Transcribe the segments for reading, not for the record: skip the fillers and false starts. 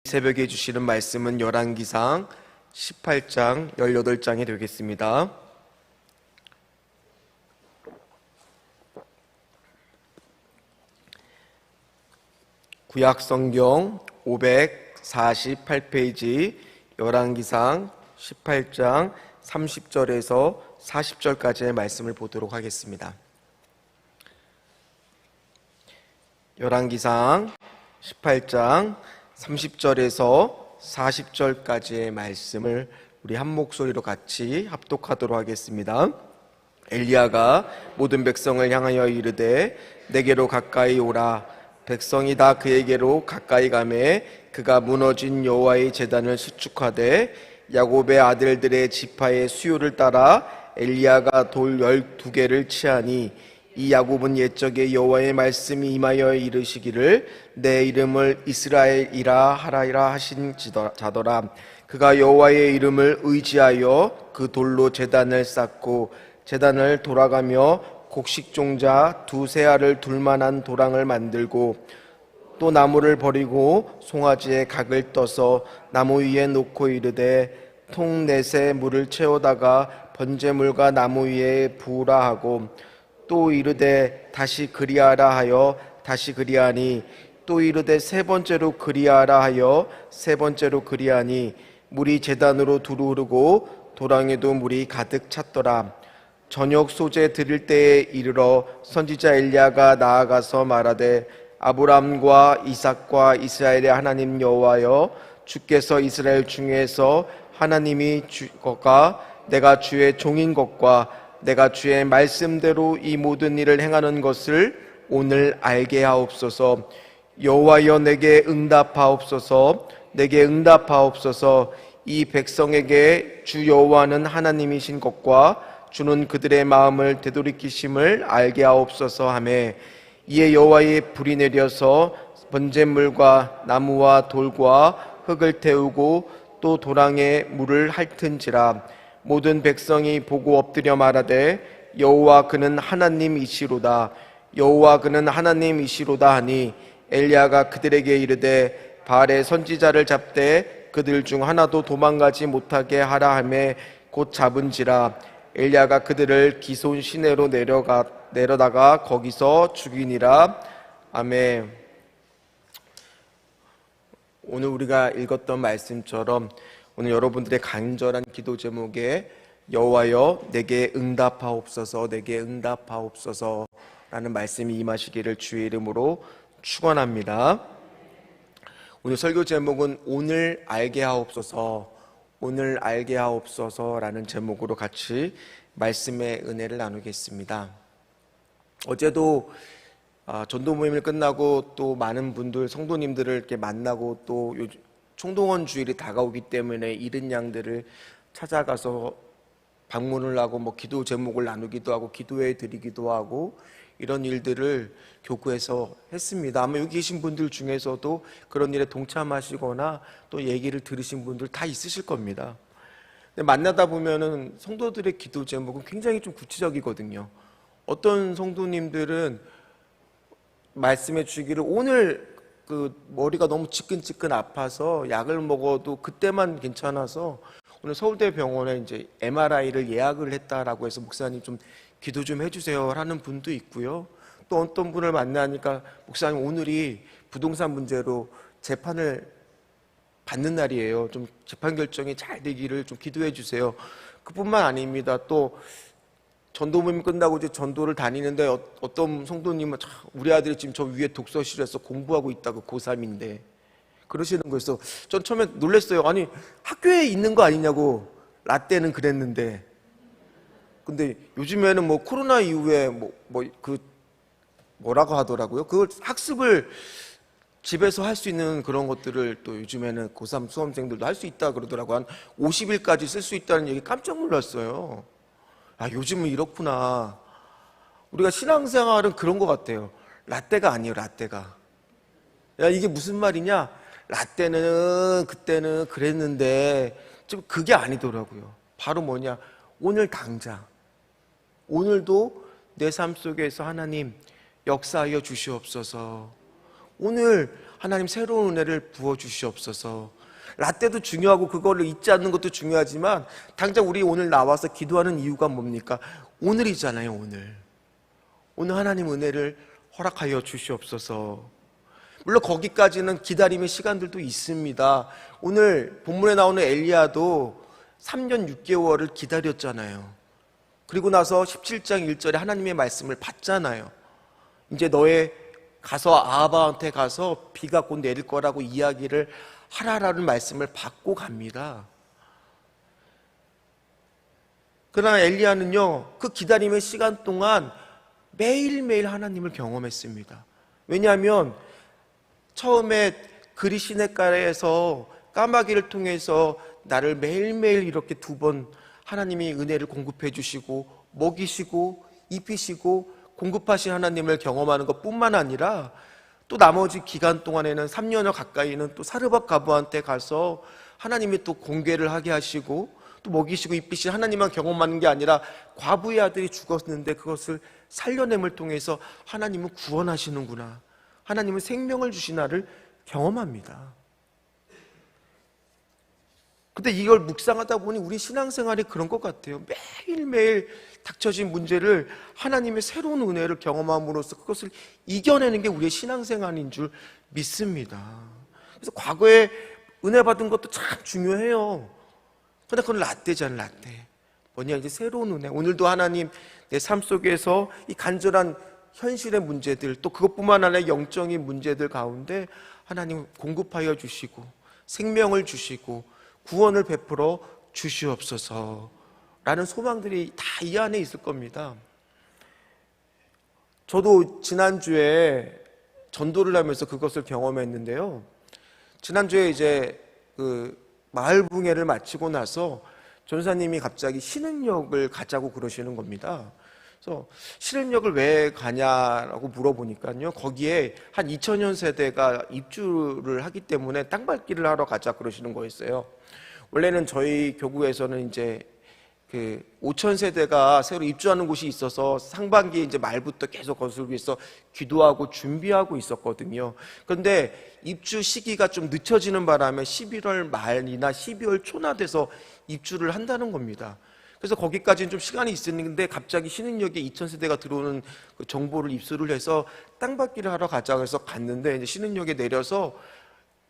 새벽에 주시는 말씀은 열왕기상 18장 18장이 되겠습니다. 구약성경 548페이지 열왕기상 18장 30절에서 40절까지의 말씀을 보도록 하겠습니다. 열왕기상 18장 30절에서 40절까지의 말씀을 우리 한 목소리로 같이 합독하도록 하겠습니다. 엘리야가 모든 백성을 향하여 이르되 내게로 가까이 오라. 백성이 다 그에게로 가까이 가매 그가 무너진 여호와의 제단을 수축하되 야곱의 아들들의 지파의 수요를 따라 엘리야가 돌 12개를 치하니 이 야곱은 옛적에 여호와의 말씀이 임하여 이르시기를 내 이름을 이스라엘이라 하라이라 하신 자더라. 그가 여호와의 이름을 의지하여 그 돌로 제단을 쌓고 제단을 돌아가며 곡식종자 두세 알을 둘만한 도랑을 만들고 또 나무를 버리고 송아지에 각을 떠서 나무 위에 놓고 이르되 통 넷에 물을 채우다가 번제물과 나무 위에 부으라 하고 또 이르되 다시 그리하라 하여 다시 그리하니 또 이르되 세 번째로 그리하라 하여 세 번째로 그리하니 물이 제단으로 두루 흐르고 도랑에도 물이 가득 찼더라. 저녁 소재 드릴 때에 이르러 선지자 엘리야가 나아가서 말하되 아브람과 이삭과 이스라엘의 하나님 여호와여 주께서 이스라엘 중에서 하나님이 것과 내가 주의 종인 것과 내가 주의 말씀대로 이 모든 일을 행하는 것을 오늘 알게 하옵소서. 여호와여 내게 응답하옵소서. 내게 응답하옵소서. 이 백성에게 주 여호와는 하나님이신 것과 주는 그들의 마음을 되돌이키심을 알게 하옵소서 하매 이에 여호와의 불이 내려서 번제물과 나무와 돌과 흙을 태우고 또 도랑에 물을 핥은지라. 모든 백성이 보고 엎드려 말하되 여호와 그는 하나님이시로다. 여호와 그는 하나님이시로다 하니 엘리야가 그들에게 이르되 바알의 선지자를 잡되 그들 중 하나도 도망가지 못하게 하라 하매 곧 잡은지라. 엘리야가 그들을 기손 시내로 내려다가 거기서 죽이니라. 아멘. 오늘 우리가 읽었던 말씀처럼 오늘 여러분들의 간절한 기도 제목에 여호와여 내게 응답하옵소서, 내게 응답하옵소서 라는 말씀이 임하시기를 주의 이름으로 축원합니다. 오늘 설교 제목은 오늘 알게 하옵소서, 오늘 알게 하옵소서 라는 제목으로 같이 말씀의 은혜를 나누겠습니다. 어제도 전도 모임을 끝나고 또 많은 분들, 성도님들을 이렇게 만나고 또 요즘 총동원 주일이 다가오기 때문에 잃은 양들을 찾아가서 방문을 하고 뭐 기도 제목을 나누기도 하고 기도해 드리기도 하고 이런 일들을 교구에서 했습니다. 아마 여기 계신 분들 중에서도 그런 일에 동참하시거나 또 얘기를 들으신 분들 다 있으실 겁니다. 근데 만나다 보면은 성도들의 기도 제목은 굉장히 좀 구체적이거든요. 어떤 성도님들은 말씀해 주기를 오늘 그 머리가 너무 지끈지끈 아파서 약을 먹어도 그때만 괜찮아서 오늘 서울대 병원에 이제 MRI를 예약을 했다라고 해서 목사님 좀 기도 좀 해주세요 하는 분도 있고요. 또 어떤 분을 만나니까 목사님 오늘이 부동산 문제로 재판을 받는 날이에요. 좀 재판 결정이 잘 되기를 좀 기도해 주세요. 그뿐만 아닙니다. 또 전도 모임 끝나고 이제 전도를 다니는데 어떤 성도님은 우리 아들이 지금 저 위에 독서실에서 공부하고 있다고 고3인데 그러시는 거였어. 전 처음에 놀랐어요. 아니 학교에 있는 거 아니냐고. 라떼는 그랬는데. 근데 요즘에는 뭐 코로나 이후에 뭐라고 하더라고요. 그걸 학습을 집에서 할 수 있는 그런 것들을 또 요즘에는 고3 수험생들도 할 수 있다 그러더라고요. 한 50일까지 쓸 수 있다는 얘기 깜짝 놀랐어요. 아, 요즘은 이렇구나. 우리가 신앙생활은 그런 것 같아요. 라떼가 아니에요, 라떼가. 야, 이게 무슨 말이냐? 라떼는 그때는 그랬는데 좀 그게 아니더라고요. 바로 뭐냐? 오늘 당장. 오늘도 내 삶 속에서 하나님 역사하여 주시옵소서. 오늘 하나님 새로운 은혜를 부어주시옵소서. 라떼도 중요하고 그거를 잊지 않는 것도 중요하지만 당장 우리 오늘 나와서 기도하는 이유가 뭡니까? 오늘이잖아요. 오늘 하나님 은혜를 허락하여 주시옵소서. 물론 거기까지는 기다림의 시간들도 있습니다. 오늘 본문에 나오는 엘리야도 3년 6개월을 기다렸잖아요. 그리고 나서 17장 1절에 하나님의 말씀을 받잖아요. 이제 너의 가서 아하바한테 가서 비가 곧 내릴 거라고 이야기를 하라라는 말씀을 받고 갑니다. 그러나 엘리야는요, 그 기다림의 시간 동안 매일매일 하나님을 경험했습니다. 왜냐하면 처음에 그리 시냇가에서 까마귀를 통해서 나를 매일매일 이렇게 2번 하나님이 은혜를 공급해 주시고 먹이시고 입히시고 공급하신 하나님을 경험하는 것뿐만 아니라 또 나머지 기간 동안에는 3년여 가까이는 또 사르밧 과부한테 가서 하나님이 또 공개를 하게 하시고 또 먹이시고 입히신 하나님만 경험하는 게 아니라 과부의 아들이 죽었는데 그것을 살려냄을 통해서 하나님은 구원하시는구나, 하나님은 생명을 주시나를 경험합니다. 근데 이걸 묵상하다 보니 우리 신앙생활이 그런 것 같아요. 매일매일 닥쳐진 문제를 하나님의 새로운 은혜를 경험함으로써 그것을 이겨내는 게 우리의 신앙생활인 줄 믿습니다. 그래서 과거에 은혜 받은 것도 참 중요해요. 그런데 그건 라떼잖아요. 라떼. 뭐냐, 이제 새로운 은혜. 오늘도 하나님 내 삶 속에서 이 간절한 현실의 문제들, 또 그것뿐만 아니라 영적인 문제들 가운데 하나님 공급하여 주시고 생명을 주시고 구원을 베풀어 주시옵소서 라는 소망들이 다 이 안에 있을 겁니다. 저도 지난주에 전도를 하면서 그것을 경험했는데요. 지난주에 이제 그 마을붕회를 마치고 나서 전사님이 갑자기 신흥역을 가자고 그러시는 겁니다. 그래서 신흥역을 왜 가냐라고 물어보니까요, 거기에 한 2000년 세대가 입주를 하기 때문에 땅밟기를 하러 가자 그러시는 거였어요. 원래는 저희 교구에서는 이제 그 5000세대가 새로 입주하는 곳이 있어서 상반기에 이제 말부터 계속 그것을 위해서 기도하고 준비하고 있었거든요. 그런데 입주 시기가 좀 늦춰지는 바람에 11월 말이나 12월 초나 돼서 입주를 한다는 겁니다. 그래서 거기까지는 좀 시간이 있었는데 갑자기 신흥역에 2000세대가 들어오는 그 정보를 입수를 해서 땅받기를 하러 가자고 해서 갔는데 이제 신흥역에 내려서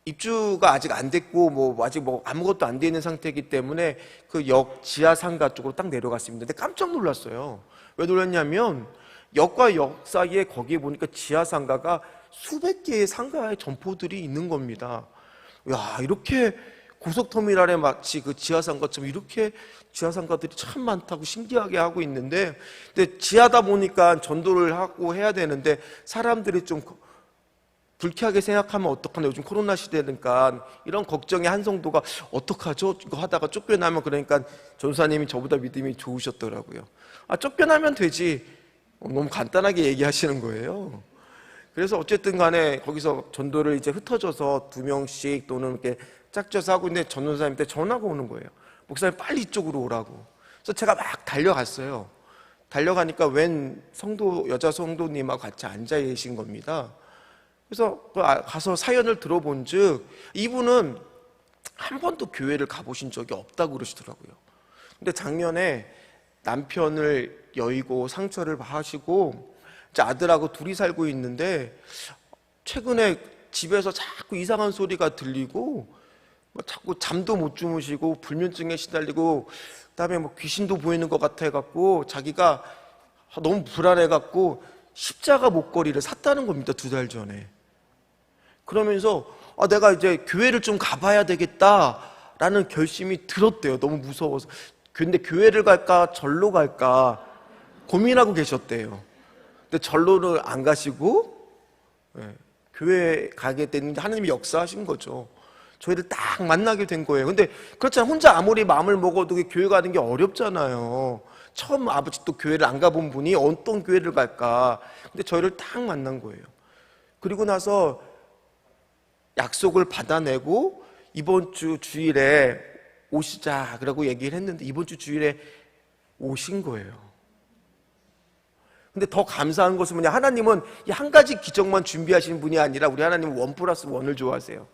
입주가 아직 안 됐고 아직 아무것도 안 돼 있는 상태이기 때문에 그 역 지하 상가 쪽으로 딱 내려갔습니다. 근데 깜짝 놀랐어요. 왜 놀랐냐면 역과 역 사이에 거기에 보니까 지하 상가가 수백 개의 상가의 점포들이 있는 겁니다. 야, 이렇게 고속터미널에 마치 그 지하 상가처럼 이렇게 지하 상가들이 참 많다고 신기하게 하고 있는데, 근데 지하다 보니까 전도를 하고 해야 되는데 사람들이 좀 불쾌하게 생각하면 어떡하나, 요즘 코로나 시대니까 이런 걱정의 한성도가 어떡하죠? 이거 하다가 쫓겨나면, 그러니까 전사님이 저보다 믿음이 좋으셨더라고요. 아, 쫓겨나면 되지. 너무 간단하게 얘기하시는 거예요. 그래서 어쨌든 간에 거기서 전도를 이제 흩어져서 2명씩 또는 이렇게 짝져서 하고 있는데 전도사님한테 전화가 오는 거예요. 목사님 빨리 이쪽으로 오라고. 그래서 제가 막 달려갔어요. 달려가니까 웬 여자 성도님하고 같이 앉아 계신 겁니다. 그래서 가서 사연을 들어본 즉 이분은 한 번도 교회를 가보신 적이 없다고 그러시더라고요. 근데 작년에 남편을 여의고 상처를 하시고 이제 아들하고 둘이 살고 있는데 최근에 집에서 자꾸 이상한 소리가 들리고 자꾸 잠도 못 주무시고 불면증에 시달리고 그다음에 귀신도 보이는 것 같아 갖고 자기가 너무 불안해 갖고 십자가 목걸이를 샀다는 겁니다. 2달 전에. 그러면서 내가 이제 교회를 좀 가봐야 되겠다라는 결심이 들었대요. 너무 무서워서. 근데 교회를 갈까 절로 갈까 고민하고 계셨대요. 근데 절로를 안 가시고 교회 가게 됐는데 하나님이 역사하신 거죠. 저희를 딱 만나게 된 거예요. 근데 그렇잖아요. 혼자 아무리 마음을 먹어도 교회 가는 게 어렵잖아요. 처음 아버지 또 교회를 안 가본 분이 어떤 교회를 갈까. 근데 저희를 딱 만난 거예요. 그리고 나서 약속을 받아내고 이번 주 주일에 오시자 그러고 얘기를 했는데 이번 주 주일에 오신 거예요. 근데 더 감사한 것은 뭐냐, 하나님은 이 한 가지 기적만 준비하시는 분이 아니라 우리 하나님은 1+1을 좋아하세요.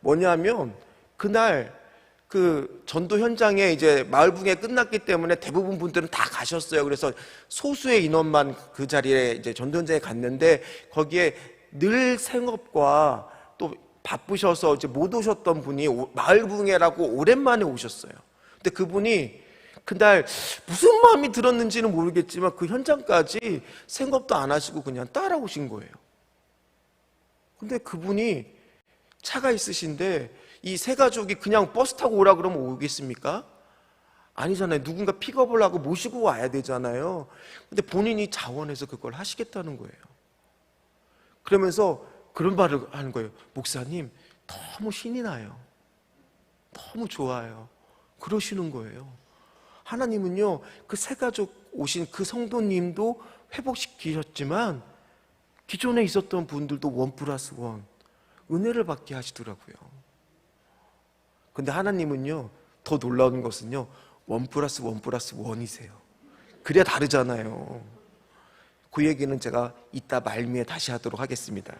뭐냐면 그날 그 전도 현장에 이제 마을붕괴 끝났기 때문에 대부분 분들은 다 가셨어요. 그래서 소수의 인원만 그 자리에 이제 전도 현장에 갔는데, 거기에 늘 생업과 또 바쁘셔서 이제 못 오셨던 분이 마을붕괴라고 오랜만에 오셨어요. 근데 그분이 그날 무슨 마음이 들었는지는 모르겠지만 그 현장까지 생업도 안 하시고 그냥 따라오신 거예요. 근데 그분이 차가 있으신데 이 세 가족이 그냥 버스 타고 오라 그러면 오겠습니까? 아니잖아요. 누군가 픽업을 하고 모시고 와야 되잖아요. 근데 본인이 자원해서 그걸 하시겠다는 거예요. 그러면서 그런 말을 하는 거예요. 목사님, 너무 신이 나요. 너무 좋아요. 그러시는 거예요. 하나님은요, 그 세 가족 오신 그 성도님도 회복시키셨지만 기존에 있었던 분들도 1+1 은혜를 받게 하시더라고요. 근데 하나님은요, 더 놀라운 것은요, 1+1+1이세요. 그래야 다르잖아요. 그 얘기는 제가 이따 말미에 다시 하도록 하겠습니다.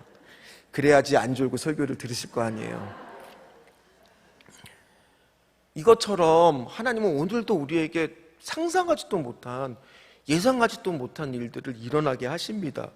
그래야지 안 졸고 설교를 들으실 거 아니에요. 이것처럼 하나님은 오늘도 우리에게 상상하지도 못한, 예상하지도 못한 일들을 일어나게 하십니다.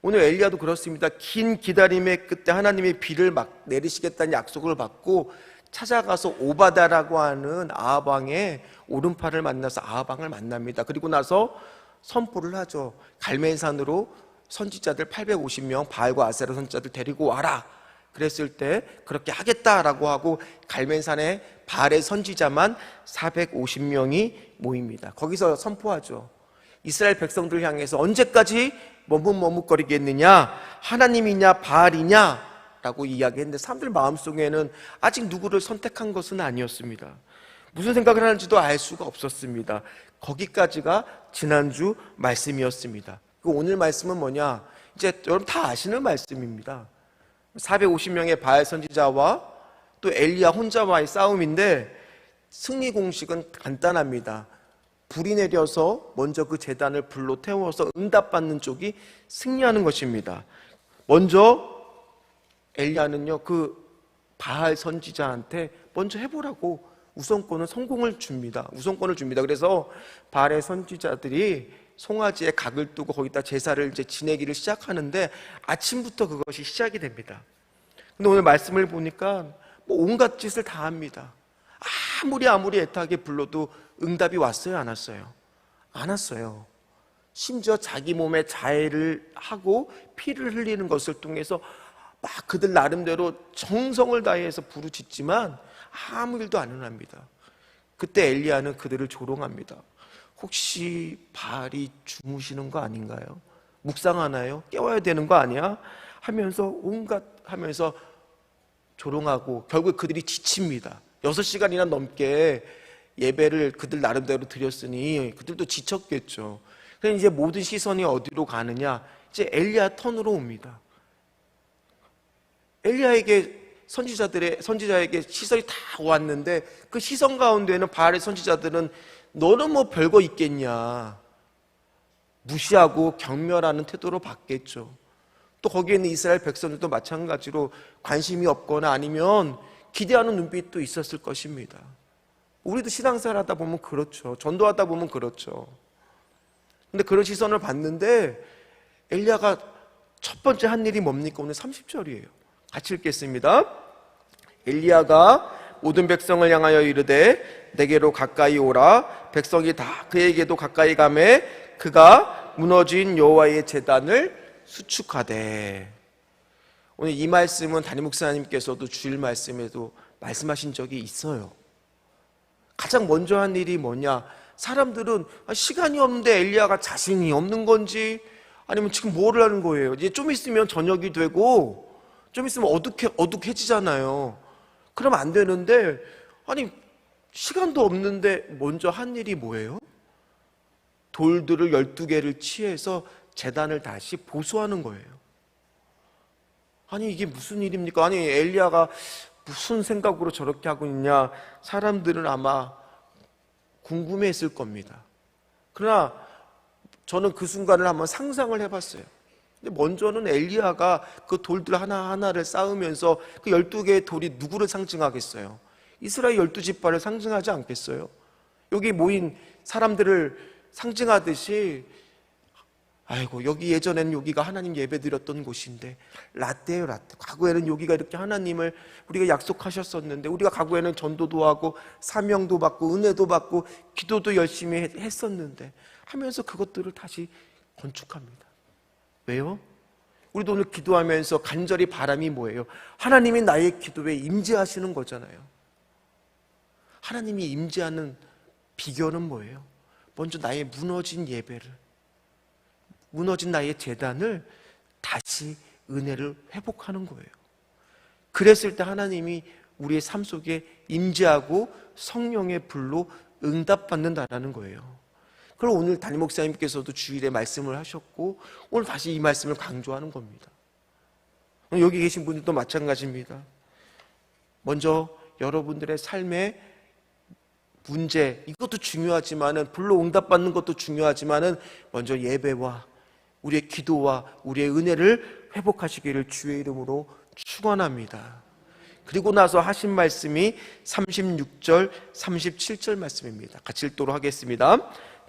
오늘 엘리야도 그렇습니다. 긴 기다림의 끝에 하나님이 비를 막 내리시겠다는 약속을 받고 찾아가서 오바다라고 하는 아합 왕의 오른팔을 만나서 아합 왕을 만납니다. 그리고 나서 선포를 하죠. 갈멜산으로 선지자들 850명, 바알과 아세라 선지자들 데리고 와라. 그랬을 때 그렇게 하겠다라고 하고 갈멜산에 바알의 선지자만 450명이 모입니다. 거기서 선포하죠. 이스라엘 백성들 향해서 언제까지 머뭇머뭇거리겠느냐, 하나님이냐 바알이냐 라고 이야기했는데, 사람들 마음속에는 아직 누구를 선택한 것은 아니었습니다. 무슨 생각을 하는지도 알 수가 없었습니다. 거기까지가 지난주 말씀이었습니다. 오늘 말씀은 뭐냐, 이제 여러분 다 아시는 말씀입니다. 450명의 바알 선지자와 또 엘리야 혼자와의 싸움인데, 승리 공식은 간단합니다. 불이 내려서 먼저 그 제단을 불로 태워서 응답받는 쪽이 승리하는 것입니다. 먼저 엘리야는요, 그 바알 선지자한테 먼저 해보라고 우선권을 줍니다. 그래서 바알의 선지자들이 송아지에 각을 두고 거기다 제사를 이제 지내기를 시작하는데, 아침부터 그것이 시작이 됩니다. 근데 오늘 말씀을 보니까 뭐 온갖 짓을 다 합니다. 아무리 애타게 불러도 응답이 왔어요, 안 왔어요? 안 왔어요. 심지어 자기 몸에 자해를 하고 피를 흘리는 것을 통해서 막 그들 나름대로 정성을 다해서 부르짖지만 아무 일도 안 일어납니다. 그때 엘리야는 그들을 조롱합니다. 혹시 바알이 주무시는 거 아닌가요? 묵상하나요? 깨워야 되는 거 아니야? 하면서 온갖 하면서 조롱하고 결국 그들이 지칩니다. 6시간이나 넘게 예배를 그들 나름대로 드렸으니 그들도 지쳤겠죠. 그래서 이제 모든 시선이 어디로 가느냐, 이제 엘리야 턴으로 옵니다. 엘리야에게 선지자에게 시선이 다 왔는데, 그 시선 가운데는 바알의 선지자들은 너는 뭐 별거 있겠냐, 무시하고 경멸하는 태도로 받겠죠. 또 거기에 있는 이스라엘 백성들도 마찬가지로 관심이 없거나 아니면 기대하는 눈빛도 있었을 것입니다. 우리도 신앙생활 하다 보면 그렇죠. 전도하다 보면 그렇죠. 근데 그런 시선을 받는데 엘리야가 첫 번째 한 일이 뭡니까? 오늘 30절이에요. 같이 읽겠습니다. 엘리야가 모든 백성을 향하여 이르되 내게로 가까이 오라. 백성이 다 그에게도 가까이 가매 그가 무너진 여호와의 제단을 수축하되. 오늘 이 말씀은 담임 목사님께서도 주일 말씀에도 말씀하신 적이 있어요. 가장 먼저 한 일이 뭐냐, 사람들은 시간이 없는데 엘리야가 자신이 없는 건지 아니면 지금 뭐를 하는 거예요. 이제 좀 있으면 저녁이 되고 좀 있으면 어둑해지잖아요. 그러면 안 되는데, 아니 시간도 없는데 먼저 한 일이 뭐예요? 돌들을 12개를 취해서 제단을 다시 보수하는 거예요. 아니 이게 무슨 일입니까? 아니 엘리야가 무슨 생각으로 저렇게 하고 있냐, 사람들은 아마 궁금해했을 겁니다. 그러나 저는 그 순간을 한번 상상을 해봤어요. 근데 먼저는 엘리야가 그 돌들 하나하나를 쌓으면서 그 12개의 돌이 누구를 상징하겠어요? 이스라엘 12지파를 상징하지 않겠어요? 여기 모인 사람들을 상징하듯이, 아이고, 여기 예전에는 여기가 하나님 예배 드렸던 곳인데, 라떼예요, 라떼. 과거에는 여기가 이렇게 하나님을 우리가 약속하셨었는데, 우리가 과거에는 전도도 하고 사명도 받고 은혜도 받고 기도도 열심히 했었는데 하면서 그것들을 다시 건축합니다. 왜요? 우리도 오늘 기도하면서 간절히 바람이 뭐예요? 하나님이 나의 기도에 임재하시는 거잖아요. 하나님이 임재하는 비결은 뭐예요? 먼저 나의 무너진 예배를, 무너진 나의 제단을 다시 은혜를 회복하는 거예요. 그랬을 때 하나님이 우리의 삶 속에 임재하고 성령의 불로 응답받는다라는 거예요. 그럼 오늘 담임 목사님께서도 주일에 말씀을 하셨고 오늘 다시 이 말씀을 강조하는 겁니다. 여기 계신 분들도 마찬가지입니다. 먼저 여러분들의 삶의 문제, 이것도 중요하지만은, 불로 응답받는 것도 중요하지만은, 먼저 예배와 우리의 기도와 우리의 은혜를 회복하시기를 주의 이름으로 축원합니다. 그리고 나서 하신 말씀이 36절, 37절 말씀입니다. 같이 읽도록 하겠습니다.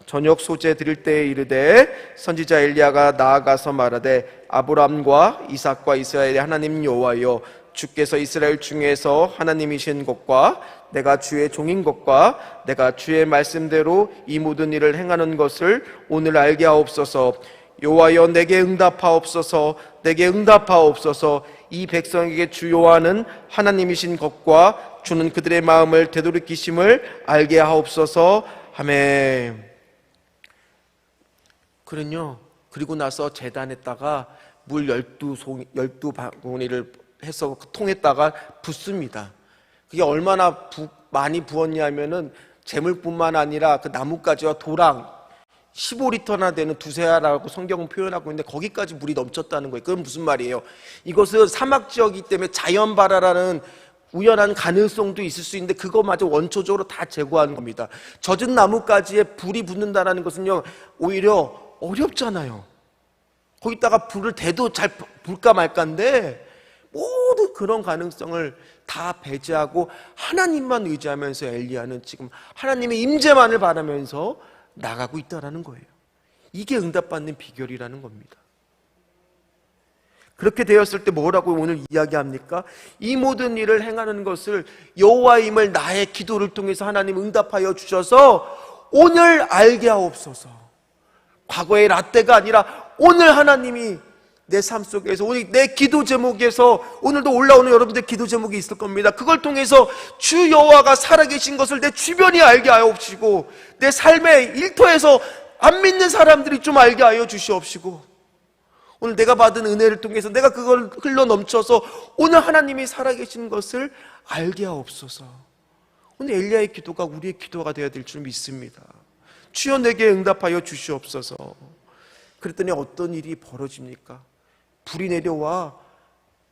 저녁 소재 드릴 때에 이르되 선지자 엘리야가 나아가서 말하되 아브람과 이삭과 이스라엘의 하나님 여호와여, 주께서 이스라엘 중에서 하나님이신 것과 내가 주의 종인 것과 내가 주의 말씀대로 이 모든 일을 행하는 것을 오늘 알게 하옵소서. 여호와여, 내게 응답하옵소서. 내게 응답하옵소서. 이 백성에게 주 여호와는 하나님이신 것과 주는 그들의 마음을 되돌이키심을 알게 하옵소서. 아멘. 그리고 나서 제단에다가 물 12바구니를 해서 통에다가 붓습니다. 그게 얼마나 많이 부었냐면은 재물뿐만 아니라 그 나뭇가지와 도랑 15리터나 되는 두세아라고 성경은 표현하고 있는데 거기까지 물이 넘쳤다는 거예요. 그건 무슨 말이에요? 이것은 사막 지역이기 때문에 자연 발화라는 우연한 가능성도 있을 수 있는데 그거마저 원초적으로 다 제거하는 겁니다. 젖은 나뭇가지에 불이 붙는다는 것은요, 오히려 어렵잖아요. 거기다가 불을 대도 잘 불까 말까인데 모든 그런 가능성을 다 배제하고 하나님만 의지하면서 엘리야는 지금 하나님의 임재만을 바라면서 나가고 있다는 거예요. 이게 응답받는 비결이라는 겁니다. 그렇게 되었을 때 뭐라고 오늘 이야기합니까? 이 모든 일을 행하는 것을 여호와임을 나의 기도를 통해서 하나님 응답하여 주셔서 오늘 알게 하옵소서. 과거의 라떼가 아니라 오늘 하나님이 내 삶 속에서, 오늘 내 기도 제목에서, 오늘도 올라오는 여러분들 기도 제목이 있을 겁니다. 그걸 통해서 주 여호와가 살아계신 것을 내 주변이 알게 하옵시고, 내 삶의 일터에서 안 믿는 사람들이 좀 알게 하여 주시옵시고, 오늘 내가 받은 은혜를 통해서 내가 그걸 흘러 넘쳐서 오늘 하나님이 살아계신 것을 알게 하옵소서. 오늘 엘리야의 기도가 우리의 기도가 되어야 될 줄 믿습니다. 주여, 내게 응답하여 주시옵소서. 그랬더니 어떤 일이 벌어집니까? 불이 내려와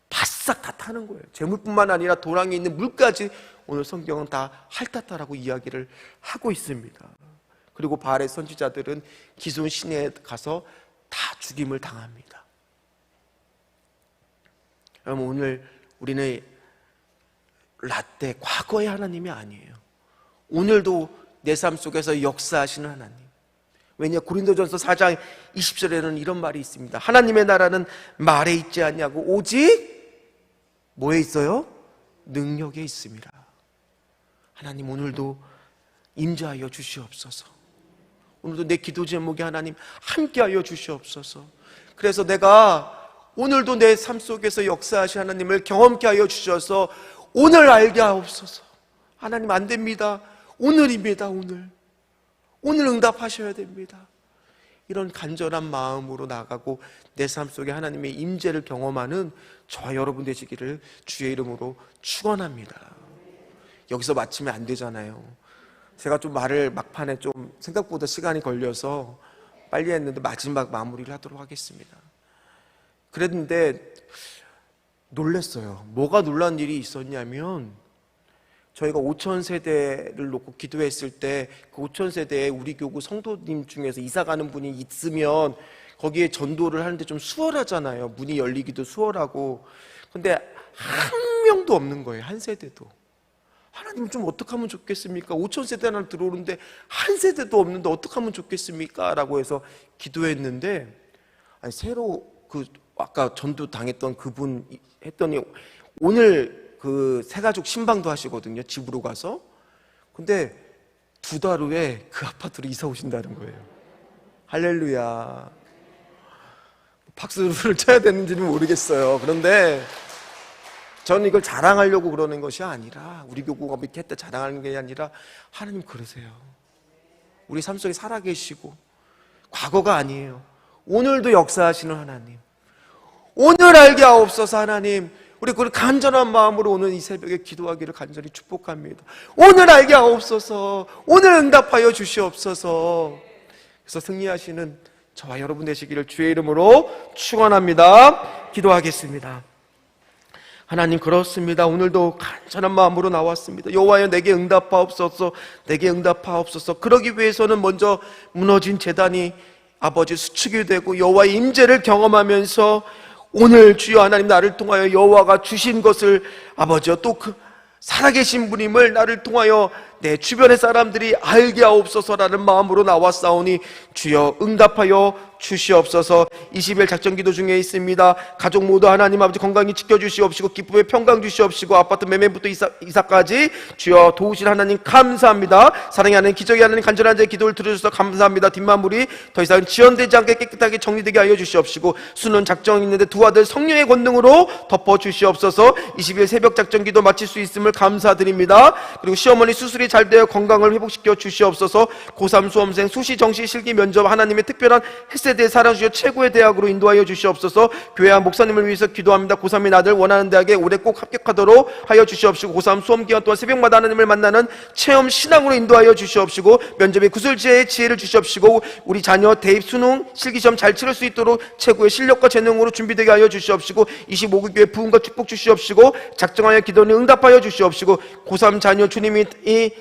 바싹 다 타는 거예요. 재물뿐만 아니라 도랑에 있는 물까지 오늘 성경은 다 핥았다라고 이야기를 하고 있습니다. 그리고 바알의 선지자들은 기손 시내에 가서 다 죽임을 당합니다. 여러분, 오늘 우리는 라떼, 과거의 하나님이 아니에요. 오늘도 내 삶 속에서 역사하시는 하나님. 왜냐, 고린도전서 4장 20절에는 이런 말이 있습니다. 하나님의 나라는 말에 있지 않냐고, 오직 뭐에 있어요? 능력에 있습니다. 하나님, 오늘도 임재하여 주시옵소서. 오늘도 내 기도 제목에 하나님 함께하여 주시옵소서. 그래서 내가 오늘도 내 삶 속에서 역사하신 하나님을 경험케 하여 주셔서 오늘 알게 하옵소서. 하나님, 안 됩니다. 오늘입니다. 오늘 응답하셔야 됩니다. 이런 간절한 마음으로 나가고 내 삶 속에 하나님의 임재를 경험하는 저와 여러분 되시기를 주의 이름으로 축원합니다. 여기서 마치면 안 되잖아요. 제가 좀 말을 막판에 좀 생각보다 시간이 걸려서 빨리 했는데 마지막 마무리를 하도록 하겠습니다. 그랬는데 놀랐어요. 뭐가 놀란 일이 있었냐면, 저희가 5천 세대를 놓고 기도했을 때 그 5천 세대에 우리 교구 성도님 중에서 이사 가는 분이 있으면 거기에 전도를 하는데 좀 수월하잖아요. 문이 열리기도 수월하고. 근데 한 명도 없는 거예요. 한 세대도. 하나님 좀 어떻게 하면 좋겠습니까? 5천 세대 하나 들어오는데 한 세대도 없는데 어떻게 하면 좋겠습니까? 라고 해서 기도했는데, 아니 새로 아까 전도 당했던 그분 했더니 오늘 그 새가족 신방도 하시거든요. 집으로 가서. 근데 2달 후에 그 아파트로 이사 오신다는 거예요. 할렐루야. 박수를 쳐야 되는지는 모르겠어요. 그런데 저는 이걸 자랑하려고 그러는 것이 아니라, 우리 교구가 이렇게 했다 자랑하는 게 아니라, 하나님 그러세요. 우리 삶 속에 살아계시고 과거가 아니에요. 오늘도 역사하시는 하나님, 오늘 알게 하옵소서. 하나님, 우리 그 간절한 마음으로 오늘 이 새벽에 기도하기를 간절히 축복합니다. 오늘 알게 하옵소서. 오늘 응답하여 주시옵소서. 그래서 승리하시는 저와 여러분 되시기를 주의 이름으로 축원합니다. 기도하겠습니다. 하나님, 그렇습니다. 오늘도 간절한 마음으로 나왔습니다. 여호와여, 내게 응답하옵소서. 내게 응답하옵소서. 그러기 위해서는 먼저 무너진 제단이 아버지 수축이 되고 여호와의 임재를 경험하면서 오늘 주여 하나님, 나를 통하여 여호와가 주신 것을 아버지여 또 그 살아계신 분임을 나를 통하여 내 주변의 사람들이 알게 하옵소서라는 마음으로 나왔사오니 주여 응답하여 주시옵소서. 20일 작전기도 중에 있습니다. 가족 모두 하나님 아버지 건강히 지켜주시옵시고 기쁨의 평강 주시옵시고 아파트 매매부터 이사까지 주여 도우신 하나님 감사합니다. 사랑의 하나님, 기적의 하나님, 간절한 자의 기도를 들어주셔서 감사합니다. 뒷마무리 더 이상 지연되지 않게 깨끗하게 정리되게 하여 주시옵시고 수는 작정 있는데 두 아들 성령의 권능으로 덮어주시옵소서. 20일 새벽 작전기도 마칠 수 있음을 감사드립니다. 그리고 시어머니 수술이 잘 되어 건강을 회복시켜 주시옵소서. 고3 수험생 수시, 정시, 실기, 면접 하나님의 특별한 햇세대의 사랑 주여 최고의 대학으로 인도하여 주시옵소서. 교회와 목사님을 위해서 기도합니다. 고3인 아들 원하는 대학에 올해 꼭 합격하도록 하여 주시옵시고 고3 수험 기간 동안 새벽마다 하나님을 만나는 체험 신앙으로 인도하여 주시옵시고 면접에 구술지혜의 지혜를 주시옵시고 우리 자녀 대입 수능 실기시험 잘 치를 수 있도록 최고의 실력과 재능으로 준비되게 하여 주시옵시고 25기 교회 부흥과 축복 주시옵시고 작정하여 기도는 응답하여 주시옵시고 고3 자녀 주님이 이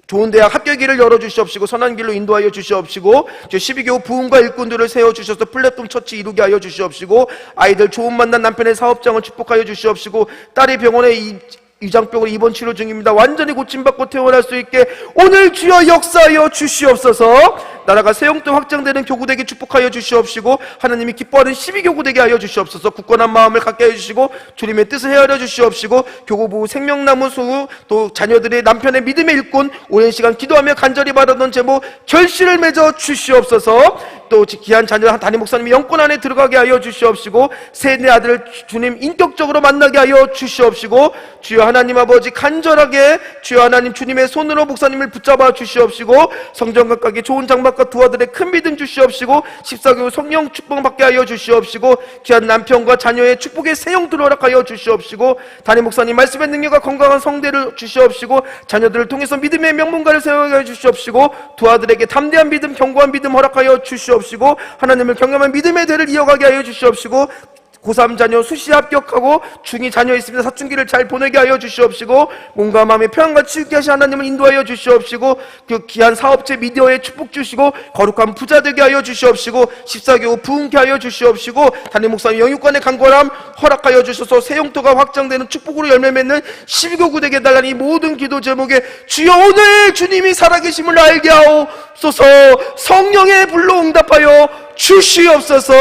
좋은 대학 합격일을 열어주시옵시고 선한 길로 인도하여 주시옵시고 12개호 부흥과 일꾼들을 세워주셔서 플랫폼 처치 이루게 하여 주시옵시고 아이들 좋은 만난 남편의 사업장을 축복하여 주시옵시고 딸이 병원에 위장병으로 입원 치료 중입니다. 완전히 고침받고 퇴원할 수 있게 오늘 주여 역사하여 주시옵소서. 나라가 새용도 확장되는 교구되게 축복하여 주시옵시고 하나님이 기뻐하는 12교구되게 하여 주시옵소서. 굳건한 마음을 갖게 하여 주시고 주님의 뜻을 헤아려 주시옵시고 교구부 생명나무 수후 또 자녀들의 남편의 믿음의 일꾼 오랜 시간 기도하며 간절히 바라던 제목 결실을 맺어 주시옵소서. 또 귀한 자녀 담임 목사님이 영권 안에 들어가게 하여 주시옵시고 세 아들을 주님 인격적으로 만나게 하여 주시옵시고 주여 하나님 아버지 간절하게 주여 하나님 주님의 손으로 목사님을 붙잡아 주시옵시고 성전 각각의 좋은 장막과 두 아들의 큰 믿음 주시옵시고 14교회 성령 축복 받게 하여 주시옵시고 귀한 남편과 자녀의 축복의 새용들을 허락하여 주시옵시고 담임 목사님 말씀의 능력과 건강한 성대를 주시옵시고 자녀들을 통해서 믿음의 명문가를 세우게 하여 주시옵시고 두 아들에게 담대한 믿음 견고한 믿음 허락하여 주시옵시고 하나님을 경험한 믿음의 대를 이어가게 하여 주시옵시고 고3 자녀 수시 합격하고 중2 자녀 있습니다. 사춘기를 잘 보내게 하여 주시옵시고 몸과 마음의 평안과 치유케 하신 하나님을 인도하여 주시옵시고 그 귀한 사업체 미디어에 축복 주시고 거룩한 부자 되게 하여 주시옵시고 14교우 부흥케 하여 주시옵시고 담임 목사님 영육간의 강건함 허락하여 주셔서 새 용토가 확장되는 축복으로 열매 맺는 12교구 되게 해달라는 이 모든 기도 제목에 주여 오늘 주님이 살아계심을 알게 하옵소서. 성령의 불로 응답하여 주시옵소서.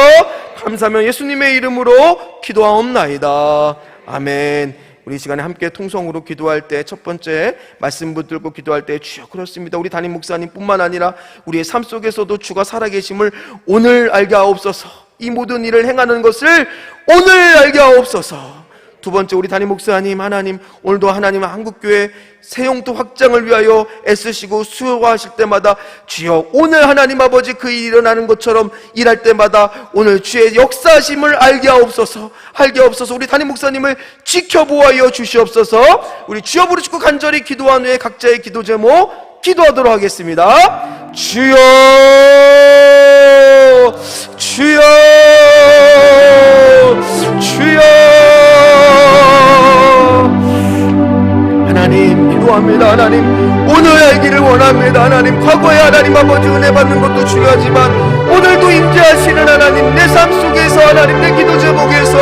감사하며 예수님의 이름으로 기도하옵나이다. 아멘. 우리 이 시간에 함께 통성으로 기도할 때 첫 번째 말씀 붙들고 기도할 때 주여 그렇습니다. 우리 담임 목사님뿐만 아니라 우리의 삶 속에서도 주가 살아계심을 오늘 알게 하옵소서. 이 모든 일을 행하는 것을 오늘 알게 하옵소서. 두 번째 우리 담임 목사님 하나님 오늘도 하나님 한국교회 새용도 확장을 위하여 애쓰시고 수고하실 때마다 주여 오늘 하나님 아버지 그 일이 일어나는 것처럼 일할 때마다 오늘 주의 역사심을 알게 하옵소서. 알게 하옵소서. 우리 담임 목사님을 지켜보아여 주시옵소서. 우리 주여 부르시고 간절히 기도한 후에 각자의 기도 제목 기도하도록 하겠습니다. 주여 주여 주여 하나님 기도합니다. 하나님 오늘 알기를 원합니다. 하나님 과거에 하나님 아버지 은혜 받는 것도 중요하지만 오늘도 임재하시는 하나님 내 삶 속에서 하나님 내 기도 제목에서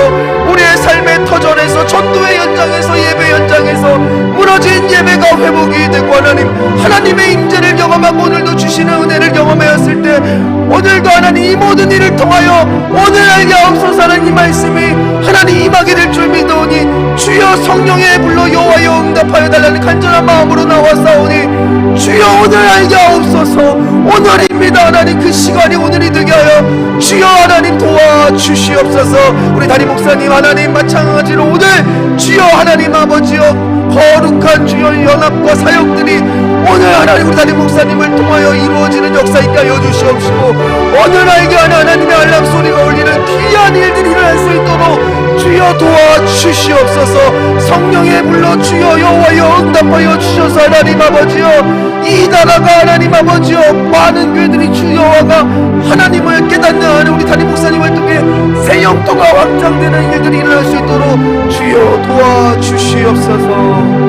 우리의 삶의 터전에서 전도의 현장에서 예배 현장에서 무너진 예배가 회복이 되고 하나님의 임재를 경험하고 오늘도 주시는 은혜를 경험하였을 때 오늘도 하나님 이 모든 일을 통하여 오늘 알게 하옵소서. 하나님 이 말씀이 하나님 임하게 될 줄 믿으오니 주여 성령의 불러 여호와여 응답하여 달라는 간절한 마음으로 나왔사오니 주여 오늘 알게 하옵소서. 오늘입니다. 하나님 그 시간이 오늘이 되게 하여 주여 하나님 도와주시옵소서. 우리 담임 목사님 하나님 마찬가지로 오늘 주여 하나님 아버지여 거룩한 주여 연합과 사역들이 오늘 하나님 우리 담임 목사님을 통하여 이루어지는 역사 있게 하여 주시옵시고 오늘 알게 하는 하나님의 알람 소리가 울리는 귀한 일들이 일어날 수 있도록 주여 도와주시옵소서. 성령에 불러 주여 여호와여 응답하여 주셔서 하나님 아버지여 이 나라가 하나님 아버지여 많은 교회들이 주여와가 하나님을 깨닫는 우리 담임 목사님을 통해 새 영토가 확장되는 일들이 일어날 수 있도록 주여 도와주시옵소서.